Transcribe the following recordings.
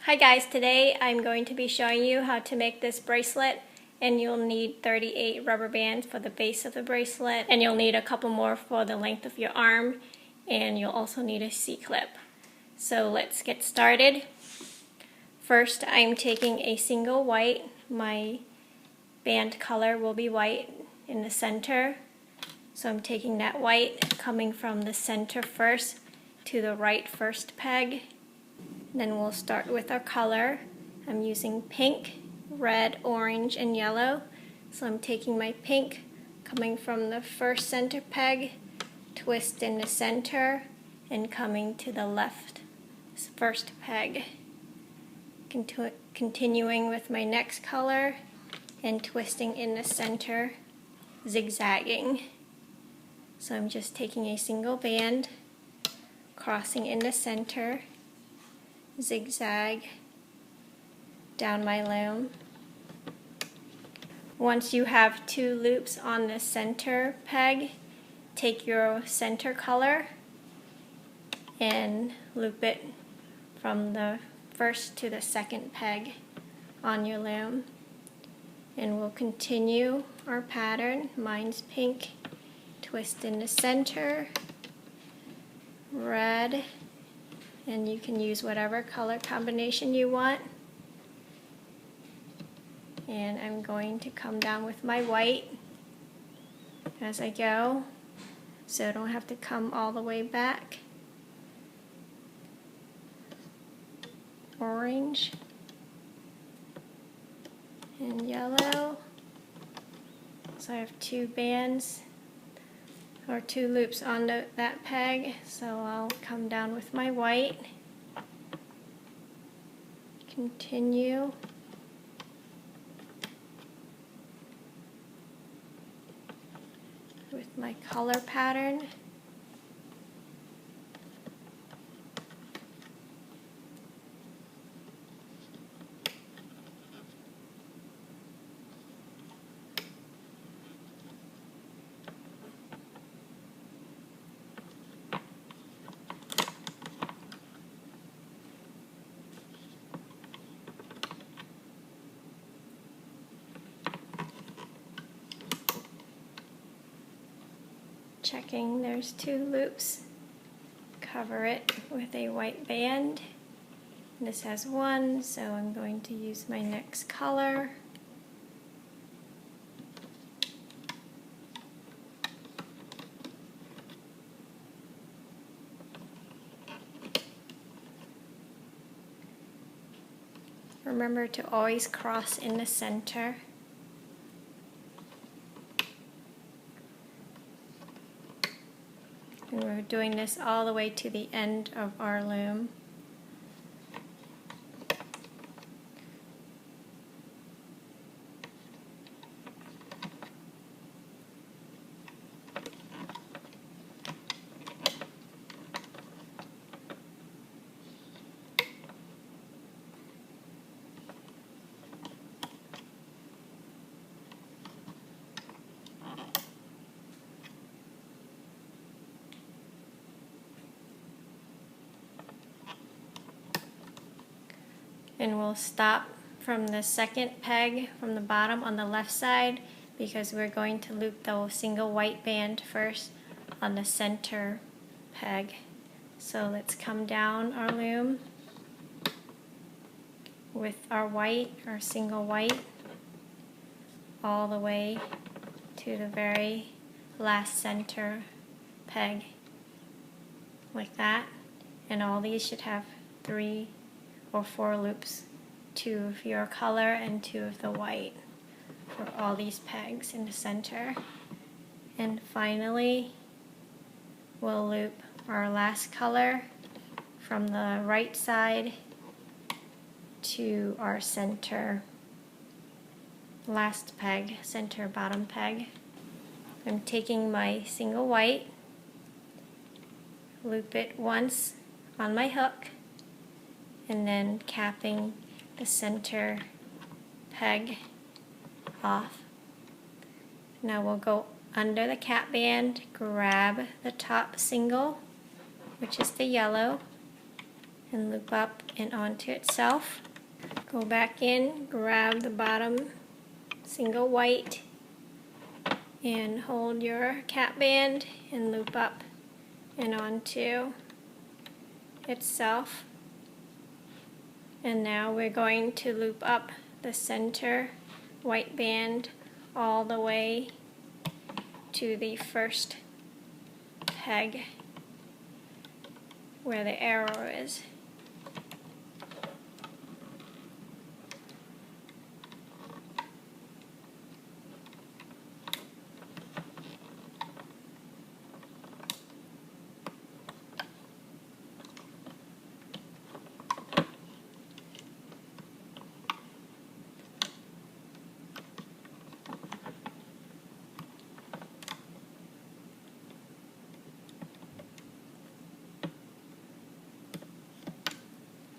Hi guys, today I'm going to be showing you how to make this bracelet, and you'll need 38 rubber bands for the base of the bracelet, and you'll need a couple more for the length of your arm, and you'll also need a C-clip. So let's get started. First, I'm taking a single white. My band color will be white in the center. So I'm taking that white, coming from the center first to the right first peg. Then we'll start with our color. I'm using pink, red, orange, and yellow. So I'm taking my pink, coming from the first center peg, twist in the center, and coming to the left first peg. Continuing with my next color and twisting in the center, zigzagging. So I'm just taking a single band, crossing in the center, zigzag down my loom. Once you have two loops on the center peg, take your center color and loop it from the first to the second peg on your loom. And we'll continue our pattern. Mine's pink, twist in the center, red, and you can use whatever color combination you want. And I'm going to come down with my white as I go, so I don't have to come all the way back. Orange and yellow. So I have two bands or two loops on that peg, so I'll come down with my white, continue, with my color pattern, checking there's two loops, cover it with a white band. This has one, so I'm going to use my next color. Remember to always cross in the center. And we're doing this all the way to the end of our loom. And we'll stop from the second peg from the bottom on the left side, because we're going to loop the single white band first on the center peg. So let's come down our loom with our white, our single white, all the way to the very last center peg, like that. And all these should have 3 or 4 loops, 2 of your color and 2 of the white for all these pegs in the center. And finally, we'll loop our last color from the right side to our center last peg, center bottom peg. I'm taking my single white, loop it once on my hook, and then capping the center peg off. Now we'll go under the cap band, grab the top single, which is the yellow, and loop up and onto itself. Go back in, grab the bottom single white and hold your cap band and loop up and onto itself. And now we're going to loop up the center white band all the way to the first peg where the arrow is.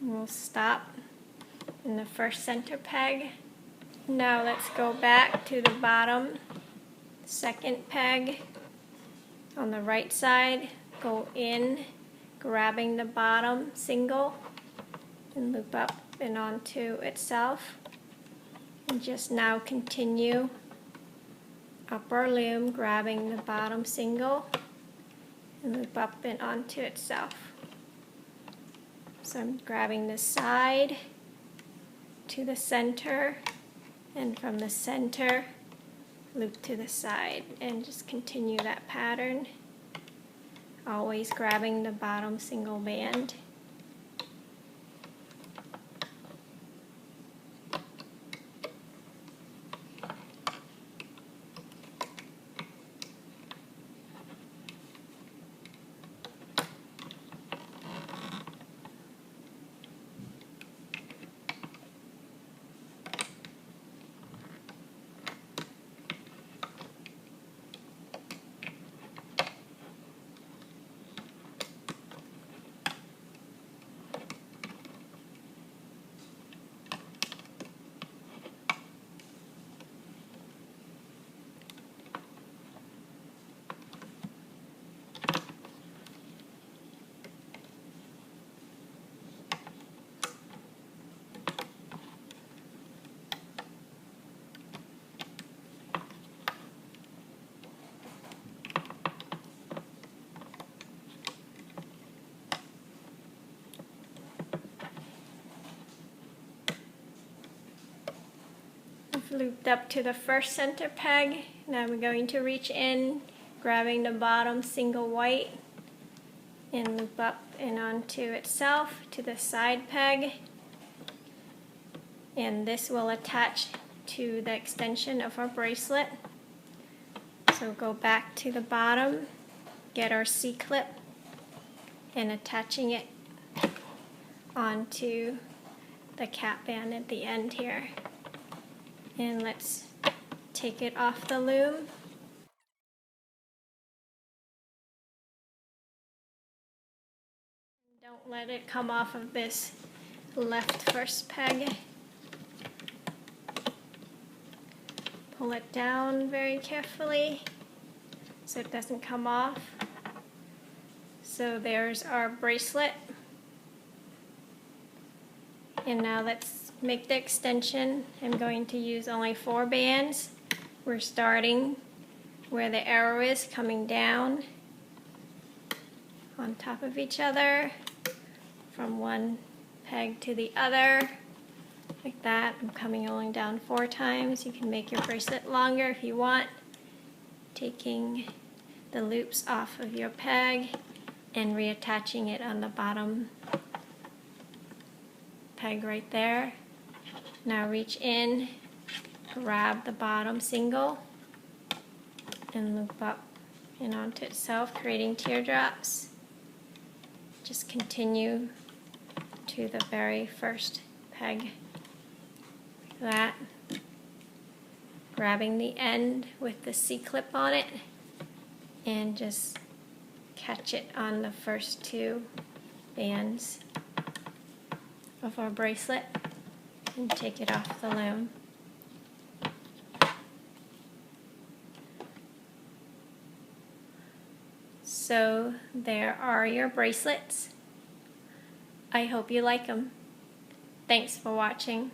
We'll stop in the first center peg. Now let's go back to the bottom second peg on the right side. Go in, grabbing the bottom single and loop up and onto itself. And just now continue up our loom, grabbing the bottom single and loop up and onto itself. So I'm grabbing the side to the center, and from the center loop to the side, and just continue that pattern, always grabbing the bottom single band. Looped up to the first center peg. Now we're going to reach in, grabbing the bottom single white and loop up and onto itself to the side peg. And this will attach to the extension of our bracelet. So go back to the bottom, get our C-clip and attaching it onto the cap band at the end here. And let's take it off the loom. Don't let it come off of this left first peg. Pull it down very carefully so it doesn't come off. So there's our bracelet. And now let's make the extension. I'm going to use only 4 bands. We're starting where the arrow is, coming down on top of each other from one peg to the other, like that. I'm coming only down 4 times. You can make your bracelet longer if you want, taking the loops off of your peg and reattaching it on the bottom peg right there. Now reach in, grab the bottom single and loop up and onto itself, creating teardrops. Just continue to the very first peg like that, grabbing the end with the C-clip on it and just catch it on the first 2 bands of our bracelet and take it off the loom. So there are your bracelets. I hope you like them. Thanks for watching.